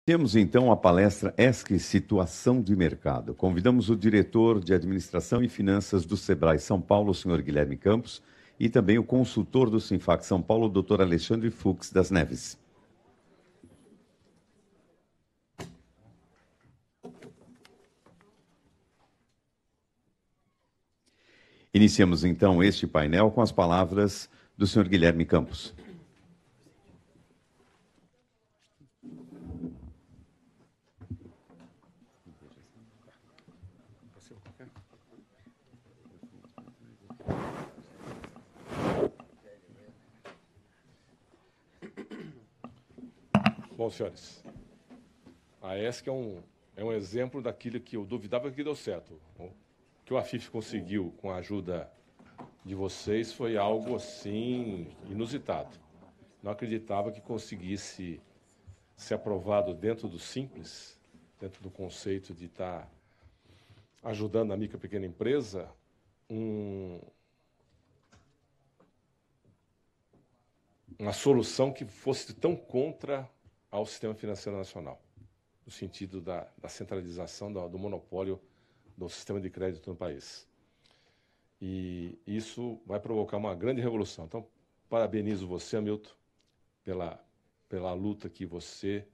Temos então a palestra ESC Situação de Mercado. Convidamos o diretor de Administração e Finanças do Sebrae São Paulo, o senhor Guilherme Campos, e também o consultor do Sinfac São Paulo, o doutor Alexandre Fux das Neves. Iniciamos então este painel com as palavras do senhor Guilherme Campos. Bom, senhores, a ESC é um exemplo daquilo que eu duvidava que deu certo. O que o AFIF conseguiu com a ajuda de vocês foi algo, assim, inusitado. Não acreditava que conseguisse ser aprovado dentro do Simples, dentro do conceito de estar ajudando a micro e pequena empresa, uma solução que fosse tão contra ao sistema financeiro nacional, no sentido da centralização do monopólio do sistema de crédito no país. E isso vai provocar uma grande revolução. Então, parabenizo você, Hamilton, pela luta que você,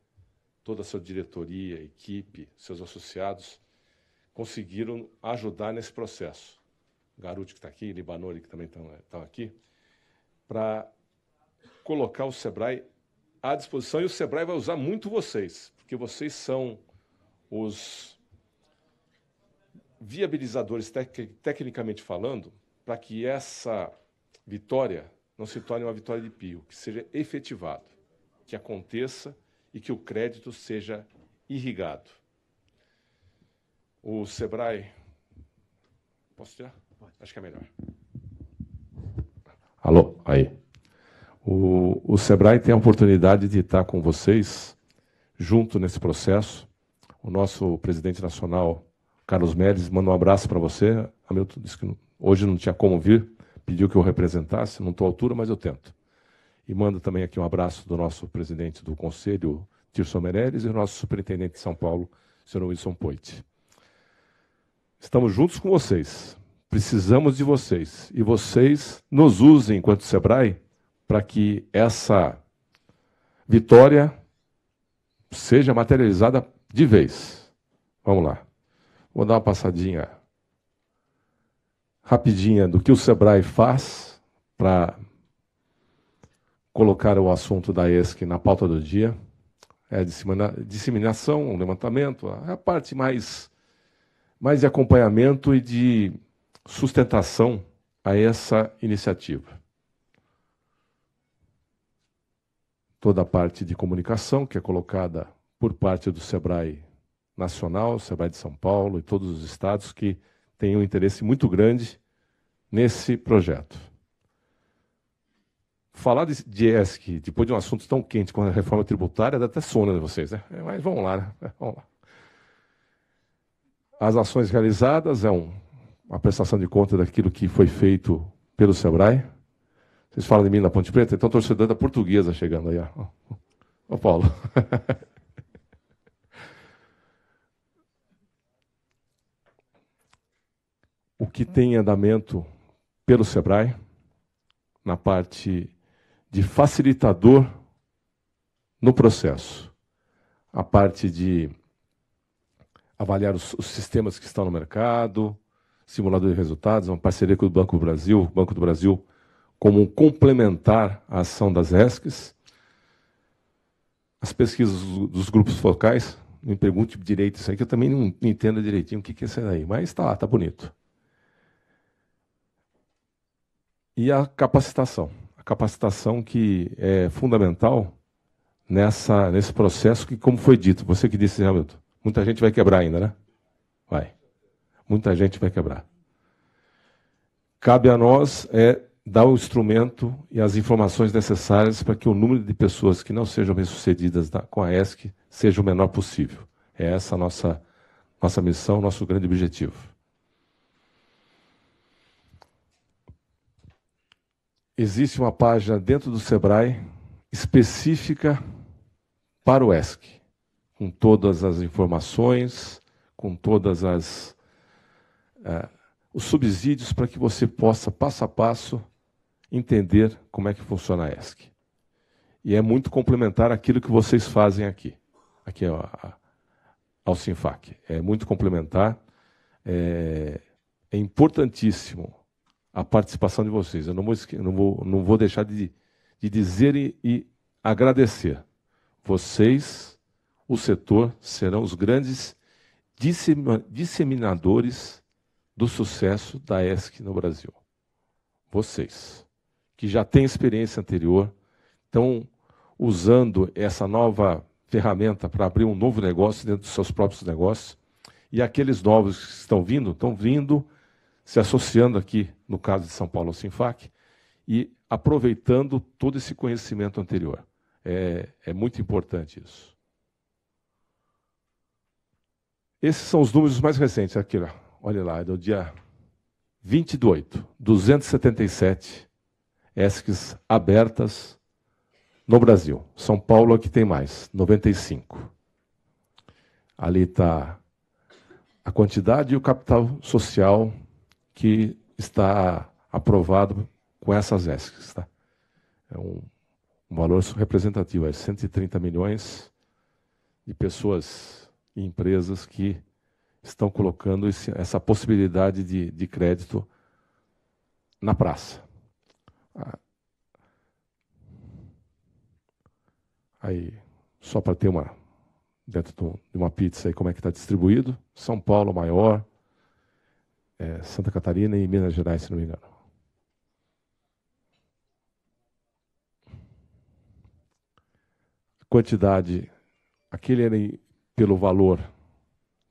toda a sua diretoria, equipe, seus associados, conseguiram ajudar nesse processo. Garuti, que está aqui, Libanori, que também estão aqui, para colocar o Sebrae à disposição, e o Sebrae vai usar muito vocês, porque vocês são os viabilizadores, tecnicamente falando, para que essa vitória não se torne uma vitória de pio, que seja efetivado, que aconteça e que o crédito seja irrigado. O Sebrae... Posso tirar? Acho que é melhor. Alô, aí. O Sebrae tem a oportunidade de estar com vocês, junto nesse processo. O nosso presidente nacional, Carlos Médici, manda um abraço para você. Hamilton disse que hoje não tinha como vir, pediu que eu representasse, não estou à altura, mas eu tento. E manda também aqui um abraço do nosso presidente do Conselho, Tirso Meirelles, e do nosso superintendente de São Paulo, senhor Wilson Poit. Estamos juntos com vocês, precisamos de vocês, e vocês nos usem enquanto Sebrae para que essa vitória seja materializada de vez. Vamos lá. Vou dar uma passadinha rapidinha do que o Sebrae faz para colocar o assunto da ESC na pauta do dia. É a disseminação, o levantamento, a parte mais de acompanhamento e de sustentação a essa iniciativa. Toda a parte de comunicação, que é colocada por parte do Sebrae Nacional, Sebrae de São Paulo e todos os estados que têm um interesse muito grande nesse projeto. Falar de ESC, depois de um assunto tão quente como a reforma tributária, dá até sono de vocês, né? Mas vamos lá, né? Vamos lá. As ações realizadas é uma prestação de conta daquilo que foi feito pelo Sebrae. Vocês falam de mim na Ponte Preta? Então, torcedor da Portuguesa chegando aí. Ô, Paulo. O que tem em andamento pelo Sebrae, na parte de facilitador no processo, a parte de avaliar os sistemas que estão no mercado, simulador de resultados, uma parceria com o Banco do Brasil, como um complementar à ação das ESCs. As pesquisas dos grupos focais, me pergunte direito isso aí, que eu também não entendo direitinho o que é isso aí, mas está lá, está bonito. E a capacitação que é fundamental nesse processo que, como foi dito, você que disse, Hamilton, muita gente vai quebrar ainda, né? Vai. Muita gente vai quebrar. Cabe a nós dar o instrumento e as informações necessárias para que o número de pessoas que não sejam bem-sucedidas com a ESC seja o menor possível. É essa a nossa missão, nosso grande objetivo. Existe uma página dentro do Sebrae específica para o ESC, com todas as informações, com todas as os subsídios para que você possa, passo a passo, entender como é que funciona a ESC. E é muito complementar aquilo que vocês fazem aqui ao Sinfac. É muito complementar, é importantíssimo a participação de vocês. Eu não vou deixar de dizer e agradecer. Vocês, o setor, serão os grandes disseminadores do sucesso da ESC no Brasil. Vocês, que já têm experiência anterior, estão usando essa nova ferramenta para abrir um novo negócio dentro dos seus próprios negócios, e aqueles novos que estão vindo, se associando aqui, no caso de São Paulo, ao Sinfac, e aproveitando todo esse conhecimento anterior. É muito importante isso. Esses são os números mais recentes. Aqui, olha lá, é do dia 20/8, 277 ESCs abertas no Brasil. São Paulo aqui tem mais, 95. Ali está a quantidade e o capital social que está aprovado com essas ESCs. Tá? É um valor representativo, é 130 milhões de pessoas e empresas que estão colocando essa possibilidade de crédito na praça. Aí, só para ter dentro de uma pizza aí, como é que está distribuído. São Paulo maior, Santa Catarina e Minas Gerais, se não me engano. Quantidade, aquele era pelo valor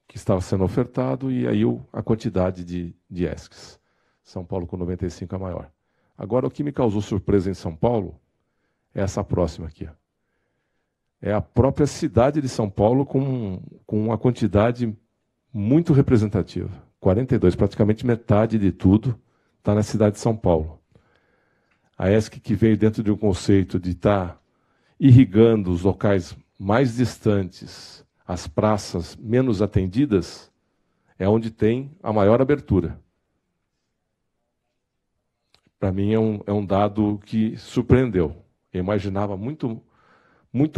que estava sendo ofertado, e aí a quantidade de ESCs. São Paulo com 95 é maior. Agora, o que me causou surpresa em São Paulo é essa próxima aqui. É a própria cidade de São Paulo com uma quantidade muito representativa. 42, praticamente metade de tudo está na cidade de São Paulo. A ESC, que veio dentro de um conceito de estar irrigando os locais mais distantes, as praças menos atendidas, é onde tem a maior abertura. Para mim é um dado que surpreendeu. Eu imaginava muito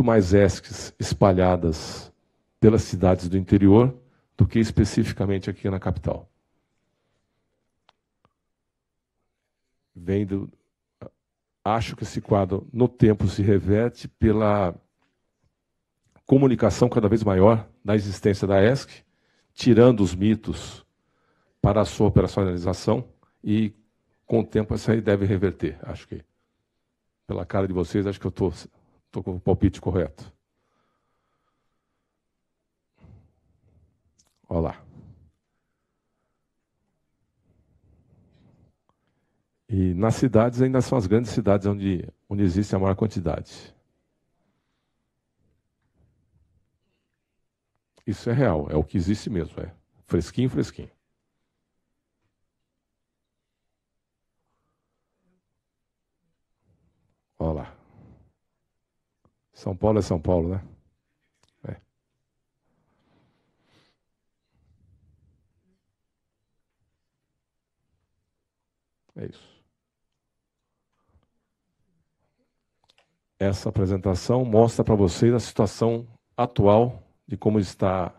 mais ESCs espalhadas pelas cidades do interior do que especificamente aqui na capital. Acho que esse quadro, no tempo, se reverte pela comunicação cada vez maior da existência da ESC, tirando os mitos para a sua operacionalização, e com o tempo essa aí deve reverter. Acho que, pela cara de vocês, acho que eu estou com o palpite correto. Olha lá. E nas cidades ainda são as grandes cidades onde existe a maior quantidade. Isso é real, é o que existe mesmo, é fresquinho, fresquinho. Olha lá. São Paulo é São Paulo, né? É isso. Essa apresentação mostra para vocês a situação atual de como está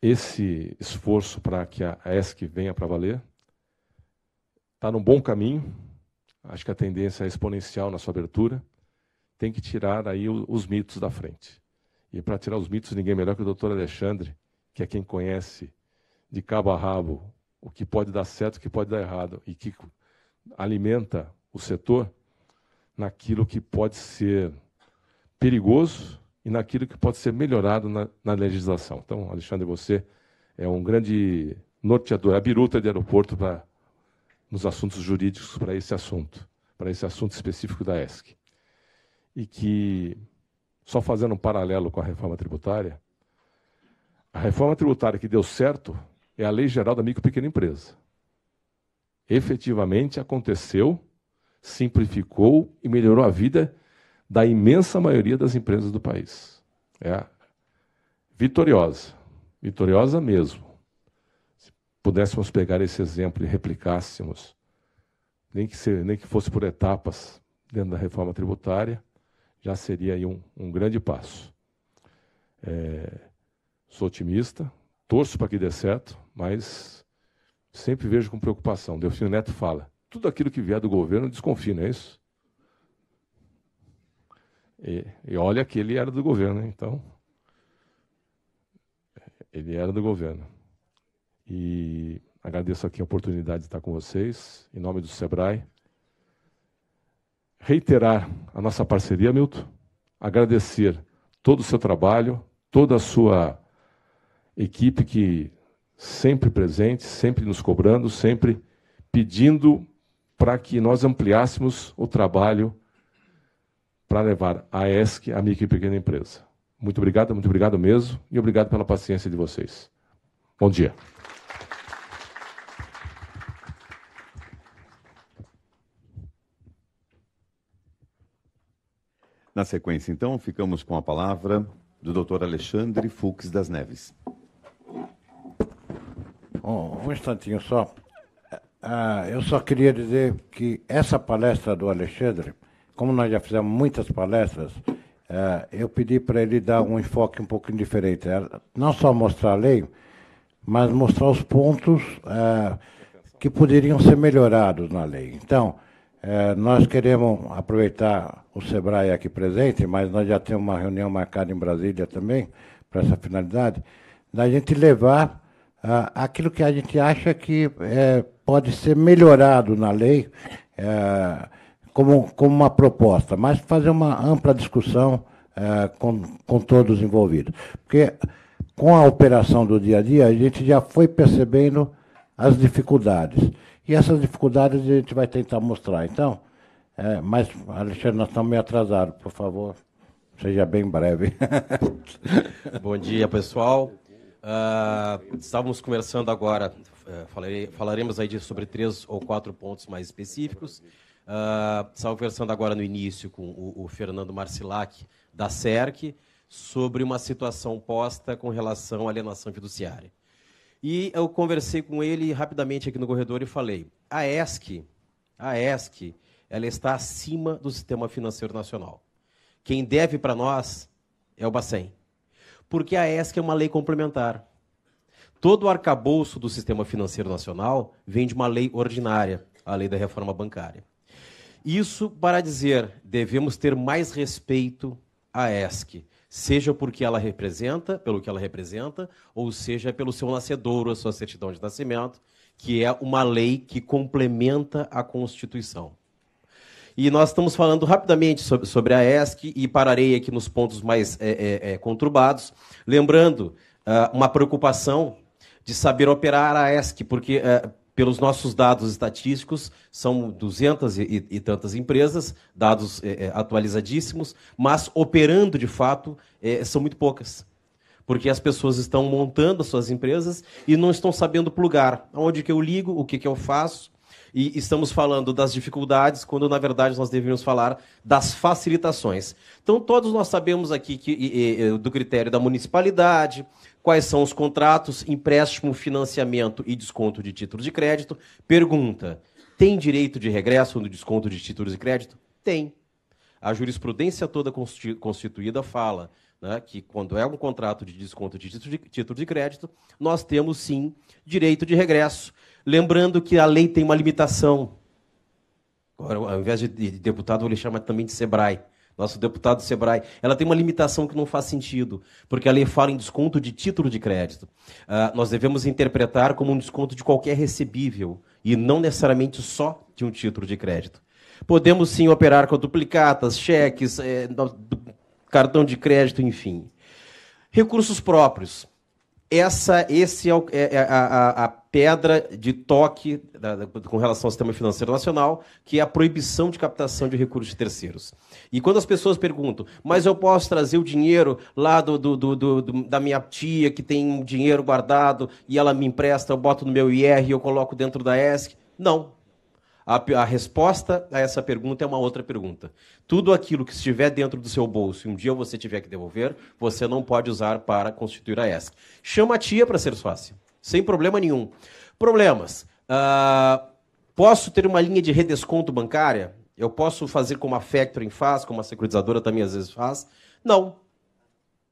esse esforço para que a ESC venha para valer. Está num bom caminho. Acho que a tendência é exponencial na sua abertura. Tem que tirar aí os mitos da frente. E para tirar os mitos, ninguém melhor que o Dr. Alexandre, que é quem conhece de cabo a rabo o que pode dar certo, o que pode dar errado, e que alimenta o setor naquilo que pode ser perigoso e naquilo que pode ser melhorado na legislação. Então, Alexandre, você é um grande norteador, a biruta de aeroporto nos assuntos jurídicos para esse assunto específico da ESC. E que, só fazendo um paralelo com a reforma tributária, a reforma tributária que deu certo é a Lei Geral da Micro e Pequena Empresa. Efetivamente aconteceu, simplificou e melhorou a vida da imensa maioria das empresas do país. vitoriosa, vitoriosa mesmo. Se pudéssemos pegar esse exemplo e replicássemos, nem que fosse por etapas dentro da reforma tributária, já seria aí um grande passo. Sou otimista, torço para que dê certo, mas sempre vejo com preocupação. Delfino Neto fala, tudo aquilo que vier do governo desconfia, não é isso? E olha que ele era do governo, então... Ele era do governo. E agradeço aqui a oportunidade de estar com vocês, em nome do SEBRAE. Reiterar a nossa parceria, Milton. Agradecer todo o seu trabalho, toda a sua equipe que sempre presente, sempre nos cobrando, sempre pedindo para que nós ampliássemos o trabalho para levar a ESC à micro e pequena empresa. Muito obrigado mesmo, e obrigado pela paciência de vocês. Bom dia. Na sequência, então, ficamos com a palavra do Dr. Alexandre Fux das Neves. Um instantinho só. Eu só queria dizer que essa palestra do Alexandre, como nós já fizemos muitas palestras, eu pedi para ele dar um enfoque um pouquinho diferente. Não só mostrar a lei, mas mostrar os pontos que poderiam ser melhorados na lei. Então, nós queremos aproveitar o SEBRAE aqui presente, mas nós já temos uma reunião marcada em Brasília também, para essa finalidade, da gente levar aquilo que a gente acha que pode ser melhorado na lei, como uma proposta, mas fazer uma ampla discussão com todos os envolvidos. Porque com a operação do dia a dia, a gente já foi percebendo as dificuldades. E essas dificuldades a gente vai tentar mostrar. Então, mas, Alexandre, nós estamos meio atrasados, por favor, seja bem breve. Bom dia, pessoal. Estávamos conversando agora, falaremos aí sobre 3 ou 4 pontos mais específicos. Estava conversando agora no início com o Fernando Marcilac, da SERC, sobre uma situação posta com relação à alienação fiduciária. E eu conversei com ele rapidamente aqui no corredor e falei, a ESC, ela está acima do sistema financeiro nacional. Quem deve para nós é o Bacen, porque a ESC é uma lei complementar. Todo o arcabouço do sistema financeiro nacional vem de uma lei ordinária, a lei da reforma bancária. Isso para dizer, devemos ter mais respeito à ESC, seja porque ela representa, pelo que ela representa, ou seja pelo seu nascedouro, a sua certidão de nascimento, que é uma lei que complementa a Constituição. E nós estamos falando rapidamente sobre a ESC e pararei aqui nos pontos mais conturbados, lembrando uma preocupação de saber operar a ESC, porque pelos nossos dados estatísticos, são 200 e tantas empresas, dados atualizadíssimos, mas operando, de fato, são muito poucas. Porque as pessoas estão montando as suas empresas e não estão sabendo plugar. Onde que eu ligo, o que que eu faço. E estamos falando das dificuldades, quando, na verdade, nós deveríamos falar das facilitações. Então, todos nós sabemos aqui do critério da municipalidade, quais são os contratos, empréstimo, financiamento e desconto de títulos de crédito. Pergunta, tem direito de regresso no desconto de títulos de crédito? Tem. A jurisprudência toda constituída fala, né, que quando é um contrato de desconto de título de crédito, nós temos, sim, direito de regresso. Lembrando que a lei tem uma limitação. Agora, ao invés de deputado, vou lhe chamar também de SEBRAE. Nosso deputado do SEBRAE. Ela tem uma limitação que não faz sentido, porque a lei fala em desconto de título de crédito. Nós devemos interpretar como um desconto de qualquer recebível, e não necessariamente só de um título de crédito. Podemos, sim, operar com duplicatas, cheques, cartão de crédito, enfim. Recursos próprios. Esse é a pedra de toque com relação ao sistema financeiro nacional, que é a proibição de captação de recursos de terceiros. E quando as pessoas perguntam, mas eu posso trazer o dinheiro lá da minha tia, que tem dinheiro guardado, e ela me empresta, eu boto no meu IR e eu coloco dentro da ESC? Não. A resposta a essa pergunta é uma outra pergunta. Tudo aquilo que estiver dentro do seu bolso e um dia você tiver que devolver, você não pode usar para constituir a ESC. Chama a tia para ser sócia, sem problema nenhum. Problemas. Posso ter uma linha de redesconto bancária? Eu posso fazer como a Factoring faz, como a securitizadora também às vezes faz? Não.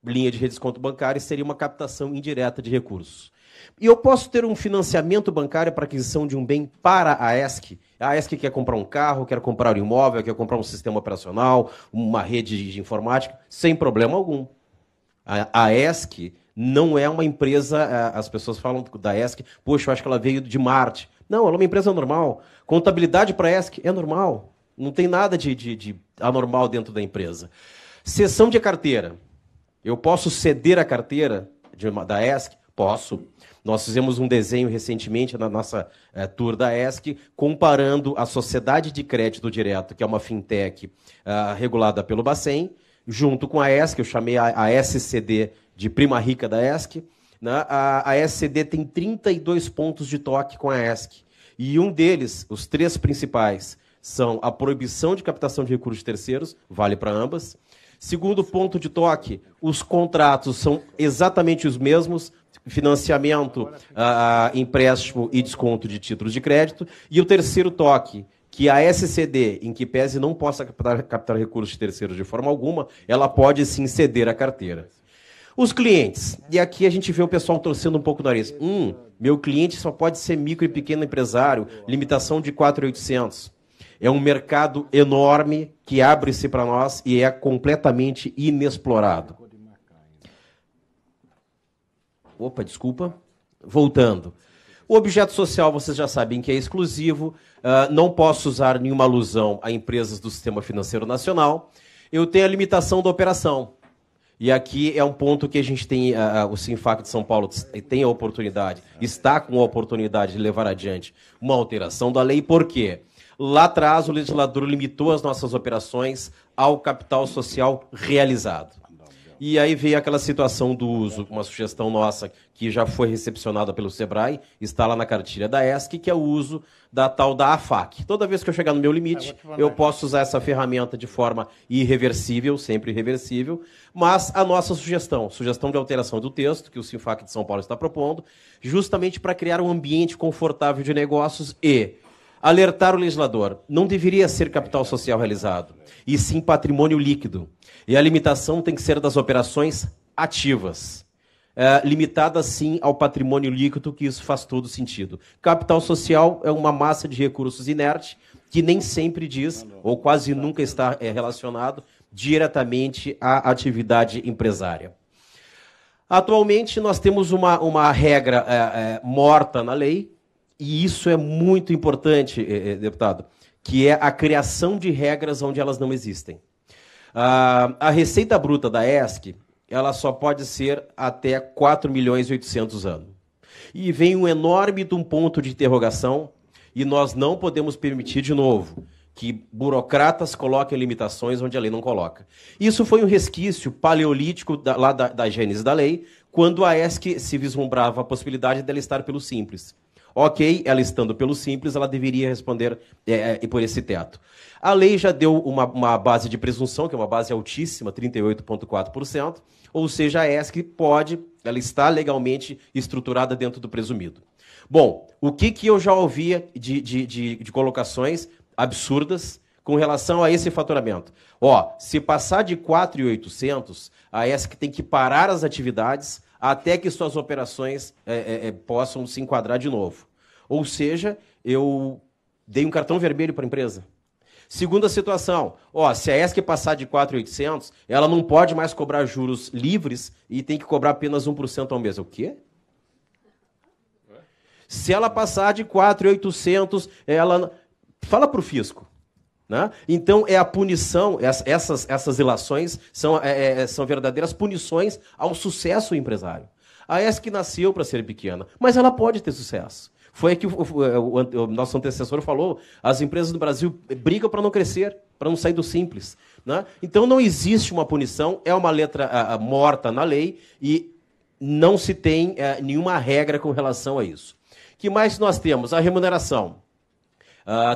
Linha de redesconto bancário seria uma captação indireta de recursos. E eu posso ter um financiamento bancário para aquisição de um bem para a ESC? A ESC quer comprar um carro, quer comprar um imóvel, quer comprar um sistema operacional, uma rede de informática, sem problema algum. A ESC não é uma empresa, as pessoas falam da ESC, poxa, eu acho que ela veio de Marte. Não, ela é uma empresa normal. Contabilidade para a ESC é normal. Não tem nada de anormal dentro da empresa. Cessão de carteira. Eu posso ceder a carteira da ESC? Posso. Nós fizemos um desenho recentemente na nossa tour da ESC, comparando a Sociedade de Crédito Direto, que é uma fintech regulada pelo Bacen, junto com a ESC, eu chamei a SCD de prima rica da ESC. Né? A SCD tem 32 pontos de toque com a ESC. E um deles, os 3 principais, são a proibição de captação de recursos de terceiros, vale para ambas. Segundo ponto de toque, os contratos são exatamente os mesmos, financiamento, empréstimo e desconto de títulos de crédito. E o terceiro toque, que a SCD, em que pese não possa captar recursos de terceiros de forma alguma, ela pode sim ceder a carteira. Os clientes, e aqui a gente vê o pessoal torcendo um pouco o nariz. Meu cliente só pode ser micro e pequeno empresário, limitação de 4.800. É um mercado enorme que abre-se para nós e é completamente inexplorado. Opa, desculpa. Voltando. O objeto social, vocês já sabem que é exclusivo. Não posso usar nenhuma alusão a empresas do Sistema Financeiro Nacional. Eu tenho a limitação da operação. E aqui é um ponto que a gente tem, o Sinfac de São Paulo tem a oportunidade, está com a oportunidade de levar adiante uma alteração da lei. Por quê? Lá atrás, o legislador limitou as nossas operações ao capital social realizado. E aí veio aquela situação do uso, uma sugestão nossa, que já foi recepcionada pelo SEBRAE, está lá na cartilha da ESC, que é o uso da tal da AFAC. Toda vez que eu chegar no meu limite, eu posso usar essa ferramenta de forma irreversível, sempre irreversível, mas a nossa sugestão de alteração do texto, que o Sinfac de São Paulo está propondo, justamente para criar um ambiente confortável de negócios e alertar o legislador, não deveria ser capital social realizado, e sim patrimônio líquido. E a limitação tem que ser das operações ativas. Limitada, sim, ao patrimônio líquido, que isso faz todo sentido. Capital social é uma massa de recursos inerte, que nem sempre diz, ou quase nunca está relacionado, diretamente à atividade empresária. Atualmente, nós temos uma regra morta na lei, e isso é muito importante, deputado, que é a criação de regras onde elas não existem. A receita bruta da ESC, ela só pode ser até 4.800.000 ano. E vem um enorme ponto de interrogação, e nós não podemos permitir, de novo, que burocratas coloquem limitações onde a lei não coloca. Isso foi um resquício paleolítico lá da gênese da lei, quando a ESC se vislumbrava a possibilidade dela estar pelo simples. Ok, ela estando pelo simples, ela deveria responder por esse teto. A lei já deu uma base de presunção, que é uma base altíssima, 38,4%, ou seja, a ESC ela está legalmente estruturada dentro do presumido. Bom, o que eu já ouvia de colocações absurdas com relação a esse faturamento? Se passar de 4.800, a ESC tem que parar as atividades até que suas operações possam se enquadrar de novo. Ou seja, eu dei um cartão vermelho para a empresa. Segunda situação, se a ESC passar de 4.800, ela não pode mais cobrar juros livres e tem que cobrar apenas 1% ao mês. O quê? Se ela passar de 4.800, ela... Fala para o fisco. Né? Então, é a punição, essas ilações são verdadeiras punições ao sucesso empresário. A ESC nasceu para ser pequena, mas ela pode ter sucesso. Foi que o nosso antecessor falou, as empresas do Brasil brigam para não crescer, para não sair do simples. Né? Então, não existe uma punição, é uma letra morta na lei e não se tem nenhuma regra com relação a isso. O que mais nós temos? A remuneração.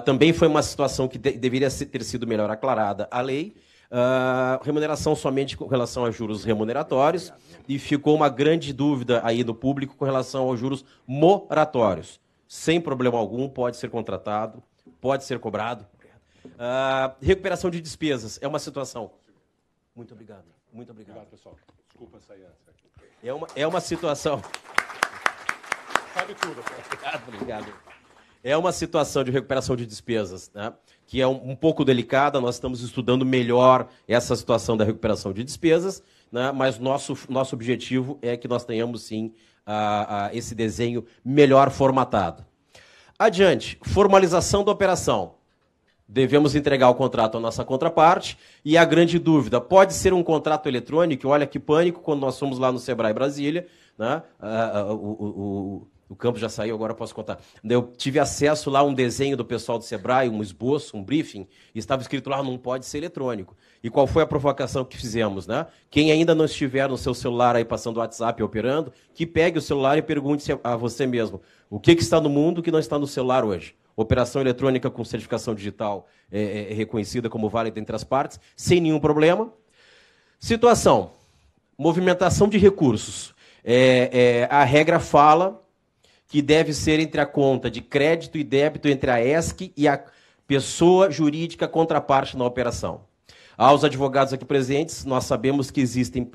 Também foi uma situação que deveria ter sido melhor aclarada a lei. Remuneração somente com relação a juros remuneratórios, e ficou uma grande dúvida aí no público com relação aos juros moratórios. Sem problema algum, pode ser contratado, pode ser cobrado. Recuperação de despesas é uma situação. Muito obrigado. Muito obrigado. Obrigado, pessoal. Desculpa sair antes aqui. É uma situação. Sabe tudo. Obrigado. É uma situação de recuperação de despesas, né, que é um pouco delicada. Nós estamos estudando melhor essa situação da recuperação de despesas, né, mas nosso objetivo é que nós tenhamos, sim, esse desenho melhor formatado. Adiante, formalização da operação. Devemos entregar o contrato à nossa contraparte, e a grande dúvida, pode ser um contrato eletrônico? Olha que pânico, quando nós fomos lá no Sebrae Brasília, né, o Campos já saiu, agora posso contar. Eu tive acesso lá a um desenho do pessoal do Sebrae, um esboço, um briefing, e estava escrito lá, não pode ser eletrônico. E qual foi a provocação que fizemos, né? Quem ainda não estiver no seu celular aí passando o WhatsApp operando, que pegue o celular e pergunte a você mesmo, o que está no mundo que não está no celular hoje? Operação eletrônica com certificação digital reconhecida como válida entre as partes, sem nenhum problema. Situação, movimentação de recursos. A regra fala que deve ser entre a conta de crédito e débito entre a ESC e a pessoa jurídica contraparte na operação. Aos advogados aqui presentes, nós sabemos que existem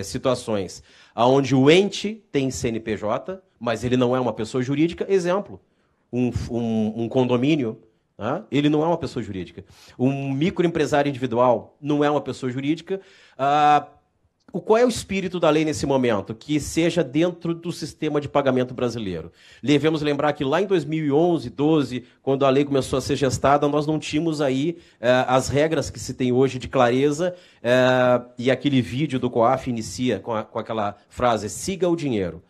situações onde o ente tem CNPJ, mas ele não é uma pessoa jurídica. Exemplo, um condomínio, né? Ele não é uma pessoa jurídica. Um microempresário individual não é uma pessoa jurídica. Qual é o espírito da lei nesse momento? Que seja dentro do sistema de pagamento brasileiro. Devemos lembrar que lá em 2011, 12, quando a lei começou a ser gestada, nós não tínhamos aí as regras que se tem hoje de clareza, e aquele vídeo do COAF inicia com aquela frase, siga o dinheiro.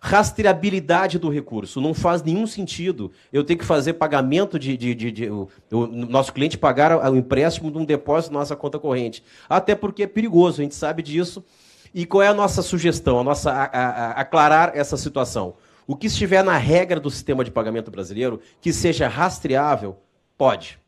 Rastreabilidade do recurso. Não faz nenhum sentido eu ter que fazer pagamento o nosso cliente pagar o empréstimo de um depósito na nossa conta corrente. Até porque é perigoso, a gente sabe disso. E qual é a nossa sugestão? Aclarar essa situação. O que estiver na regra do sistema de pagamento brasileiro, que seja rastreável, pode.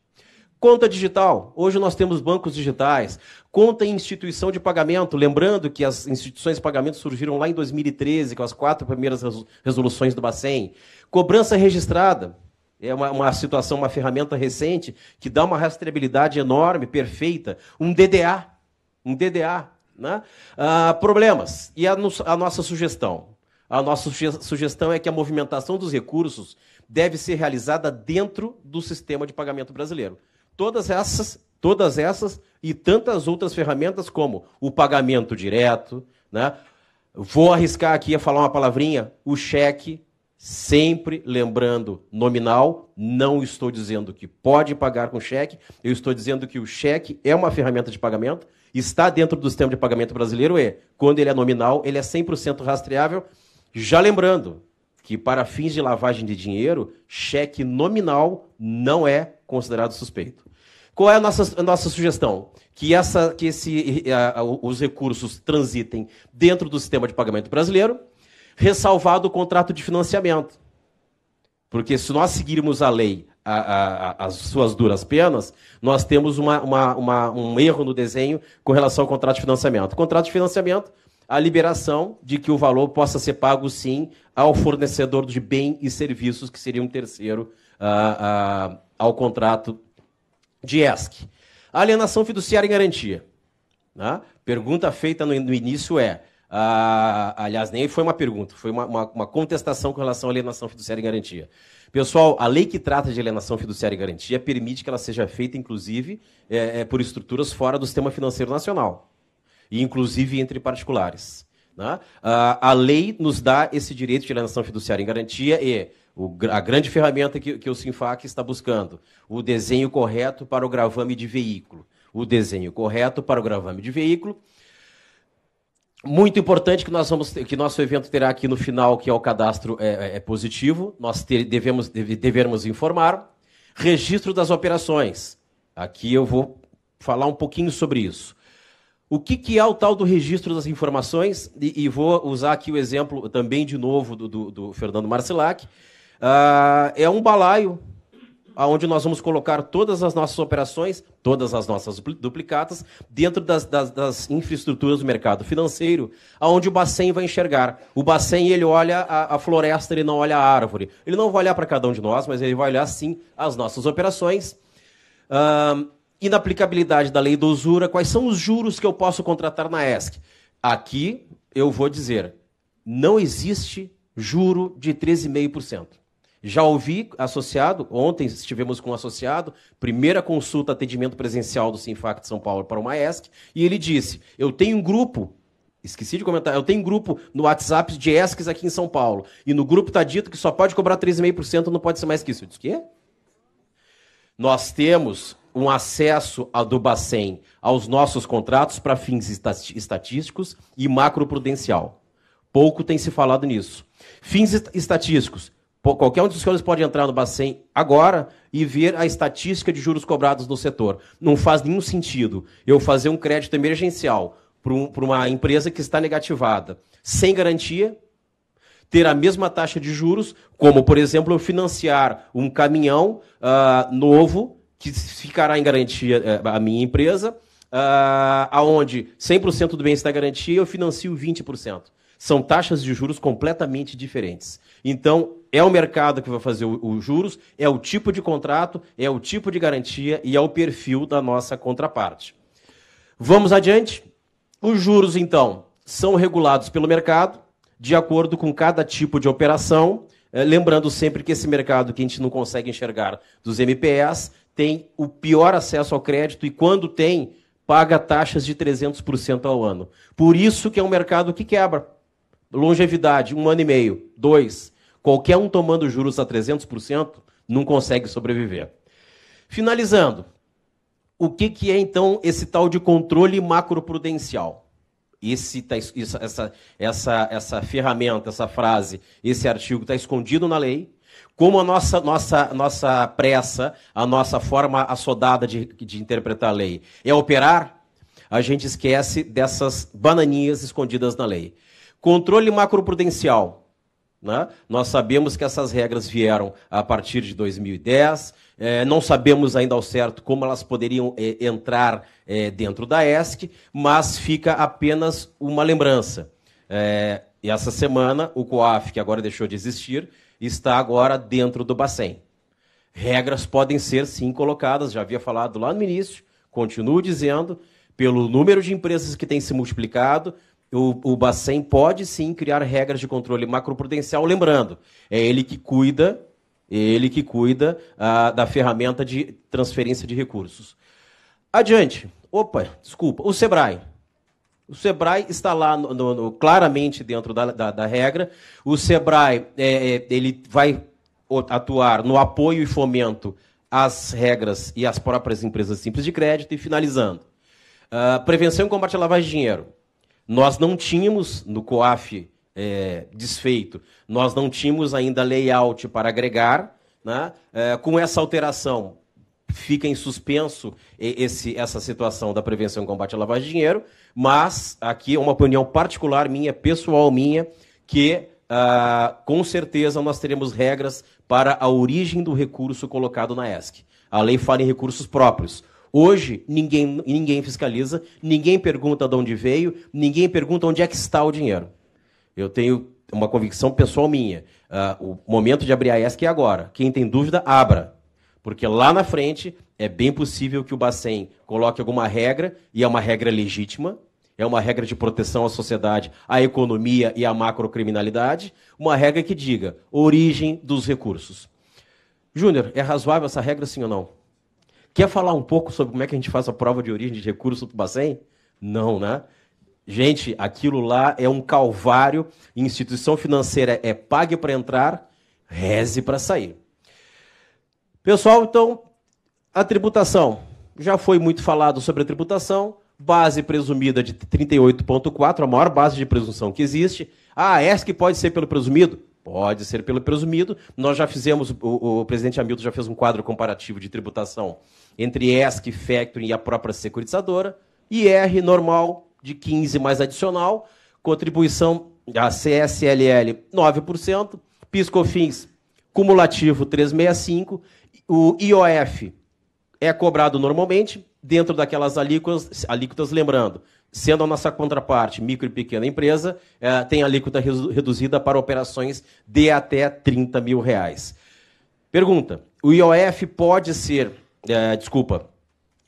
Conta digital. Hoje nós temos bancos digitais. Conta em instituição de pagamento. Lembrando que as instituições de pagamento surgiram lá em 2013, com as 4 primeiras resoluções do Bacen. Cobrança registrada. É uma situação, uma ferramenta recente que dá uma rastreabilidade enorme, perfeita. Um DDA. Né? Problemas. E a nossa sugestão? A nossa sugestão é que a movimentação dos recursos deve ser realizada dentro do sistema de pagamento brasileiro. Todas essas e tantas outras ferramentas como o pagamento direto, né? Vou arriscar aqui a falar uma palavrinha, o cheque, sempre lembrando nominal, não estou dizendo que pode pagar com cheque, eu estou dizendo que o cheque é uma ferramenta de pagamento, está dentro do sistema de pagamento brasileiro e, quando ele é nominal, ele é 100% rastreável, já lembrando que para fins de lavagem de dinheiro, cheque nominal não é considerado suspeito. Qual é a nossa sugestão? Que os recursos transitem dentro do sistema de pagamento brasileiro, ressalvado o contrato de financiamento. Porque se nós seguirmos a lei, as suas duras penas, nós temos um erro no desenho com relação ao contrato de financiamento. O contrato de financiamento, a liberação de que o valor possa ser pago, sim, ao fornecedor de bem e serviços, que seria um terceiro ao contrato de ESC. A alienação fiduciária em garantia. Né? Pergunta feita no início aliás, nem foi uma pergunta, foi uma contestação com relação à alienação fiduciária em garantia. Pessoal, a lei que trata de alienação fiduciária em garantia permite que ela seja feita, inclusive, por estruturas fora do sistema financeiro nacional, e inclusive entre particulares. Né? A lei nos dá esse direito de alienação fiduciária em garantia e a grande ferramenta que o SINFAC está buscando, o desenho correto para o gravame de veículo. O desenho correto para o gravame de veículo. Muito importante que nosso evento terá aqui no final, que é o cadastro positivo, nós devemos informar. Registro das operações. Aqui eu vou falar um pouquinho sobre isso. O que é o tal do registro das informações? E vou usar aqui o exemplo também de novo do Fernando Marcilac. É um balaio onde nós vamos colocar todas as nossas operações, todas as nossas duplicatas, dentro das infraestruturas do mercado financeiro, onde o Bacen vai enxergar. O Bacen, ele olha a floresta, ele não olha a árvore. Ele não vai olhar para cada um de nós, mas ele vai olhar, sim, as nossas operações. Inaplicabilidade da lei da usura, quais são os juros que eu posso contratar na ESC? Aqui, eu vou dizer, não existe juro de 13,5%. Já ouvi associado, ontem estivemos com um associado, primeira consulta, atendimento presencial do Sinfac de São Paulo para uma ESC, e ele disse, eu tenho um grupo, esqueci de comentar, eu tenho um grupo no WhatsApp de ESCs aqui em São Paulo, e no grupo está dito que só pode cobrar 13,5%, não pode ser mais que isso. Eu disse, o quê? Nós temos um acesso do Bacen aos nossos contratos para fins estatísticos e macroprudencial. Pouco tem se falado nisso. Fins estatísticos. Qualquer um dos senhores pode entrar no Bacen agora e ver a estatística de juros cobrados no setor. Não faz nenhum sentido eu fazer um crédito emergencial para uma empresa que está negativada, sem garantia, ter a mesma taxa de juros, como, por exemplo, eu financiar um caminhão novo, que ficará em garantia a minha empresa, aonde 100% do bem está em garantia, eu financio 20%. São taxas de juros completamente diferentes. Então, é o mercado que vai fazer os juros, é o tipo de contrato, é o tipo de garantia e é o perfil da nossa contraparte. Vamos adiante. Os juros, então, são regulados pelo mercado, de acordo com cada tipo de operação, lembrando sempre que esse mercado que a gente não consegue enxergar dos MPS tem o pior acesso ao crédito e, quando tem, paga taxas de 300% ao ano. Por isso que é um mercado que quebra. Longevidade, 1 ano e meio, 2. Qualquer um tomando juros a 300% não consegue sobreviver. Finalizando, o que é, então, esse tal de controle macroprudencial? Essa ferramenta, essa frase, esse artigo está escondido na lei. Como a nossa pressa, a nossa forma assodada de interpretar a lei é operar, a gente esquece dessas bananinhas escondidas na lei. Controle macroprudencial. Né? Nós sabemos que essas regras vieram a partir de 2010, não sabemos ainda ao certo como elas poderiam entrar dentro da ESC, mas fica apenas uma lembrança. E essa semana, o COAF, que agora deixou de existir, está agora dentro do Bacen. Regras podem ser, sim, colocadas, já havia falado lá no início, continuo dizendo, pelo número de empresas que tem se multiplicado, o Bacen pode, sim, criar regras de controle macroprudencial, lembrando, é ele que cuida da ferramenta de transferência de recursos. Adiante. Opa, desculpa. O Sebrae. O Sebrae está lá claramente dentro da regra. O Sebrae ele vai atuar no apoio e fomento às regras e às próprias empresas simples de crédito. E finalizando, prevenção e combate à lavagem de dinheiro. Nós não tínhamos no COAF desfeito, nós não tínhamos ainda layout para agregar, né? Com essa alteração, fica em suspenso essa situação da prevenção e combate à lavagem de dinheiro, mas aqui é uma opinião particular minha, pessoal minha, que com certeza nós teremos regras para a origem do recurso colocado na ESC. A lei fala em recursos próprios. Hoje, ninguém fiscaliza, ninguém pergunta de onde veio, ninguém pergunta onde é que está o dinheiro. Eu tenho uma convicção pessoal minha. O momento de abrir a ESC é agora. Quem tem dúvida, abra. Porque lá na frente é bem possível que o Bacen coloque alguma regra, e é uma regra legítima, é uma regra de proteção à sociedade, à economia e à macrocriminalidade, uma regra que diga origem dos recursos. Júnior, é razoável essa regra, sim ou não? Quer falar um pouco sobre como é que a gente faz a prova de origem de recurso do Bacen? Não, né? Gente, aquilo lá é um calvário, instituição financeira é pague para entrar, reze para sair. Pessoal, então, a tributação. Já foi muito falado sobre a tributação, base presumida de 38,4, a maior base de presunção que existe. A ESC pode ser pelo presumido? Pode ser pelo presumido. Nós já fizemos, o presidente Hamilton já fez um quadro comparativo de tributação entre ESC, Factoring e a própria securitizadora. IR normal de 15 mais adicional, contribuição da CSLL 9%, PIS/COFINS cumulativo 365, o IOF é cobrado normalmente dentro daquelas alíquotas, lembrando, sendo a nossa contraparte micro e pequena empresa, tem alíquota reduzida para operações de até R$30 mil. Pergunta, o IOF pode ser,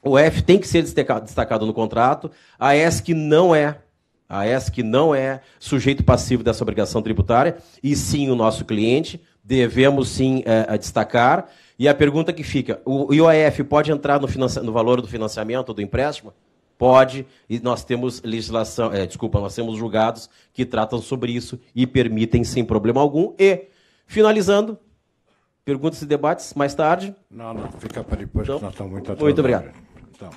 o F tem que ser destacado no contrato, a ESC não é sujeito passivo dessa obrigação tributária, e sim o nosso cliente, devemos sim destacar. E a pergunta que fica, o IOF pode entrar no valor do financiamento do empréstimo? Pode, e nós temos legislação, nós temos julgados que tratam sobre isso e permitem sem problema algum. E, finalizando, perguntas e debates mais tarde? Não, fica para depois, então, nós estamos muito atrasados. Muito obrigado. Então.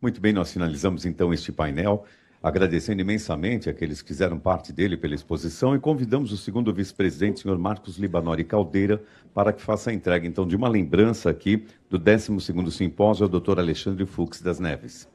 Muito bem, nós finalizamos então este painel, agradecendo imensamente aqueles que fizeram parte dele pela exposição e convidamos o segundo vice-presidente, senhor Marcos Libanori Caldeira, para que faça a entrega então de uma lembrança aqui do 12º simpósio ao Dr. Alexandre Fux das Neves.